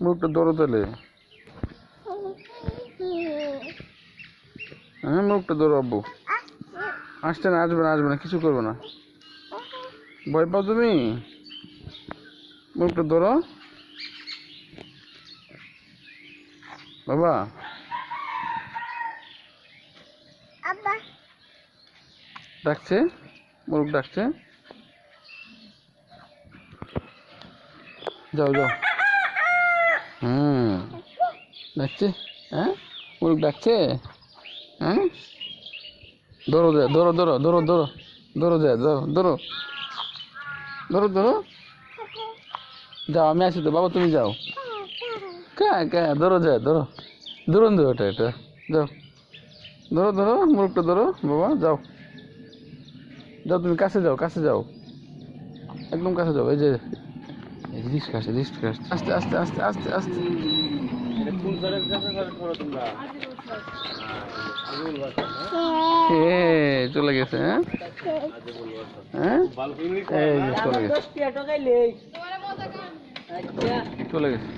মুখটা ধরো তাহলে। হ্যাঁ মুখটা ধরো আব্বু। আসছে না, আসবে না, আসবে না, কিছু করবে না। ভয় পাও তুমি? মুখটা ধরো বাবা। ডাকছে, মুখ ডাকছে। যাও যাও। ডাকছে। হ্যাঁ মুখ ডাকছে। হ্যাঁ ধরো যায়, ধরো ধরো ধরো ধরো ধরো যায়, ধরো ধরো ধরো ধরো। যাও আমি আসি তো বাবা, তুমি যাও। কা কা ধরো যায়, ধরো ধরুন ধরো, এটা এটা যাও। ধরো ধরো মুখটা ধরো বাবা, যাও যাও, তুমি কাছে যাও, কাছে যাও, একদম কাছে যাও। এই যে রিস্ক আসছে, রিস্ক আসছে, আস্তে আস্তে আস্তে আস্তে আস্তে। চলে গেছে। হ্যাঁ হ্যাঁ এই যে চলে গেছে, চলে গেছে।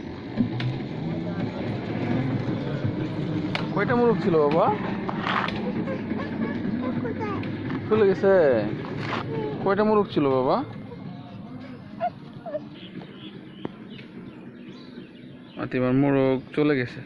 কয়টা মুরগ ছিল বাবা? চলে গেছে। কয়টা মুরগ ছিল বাবা? তোমার মোরগ চলে গেছে।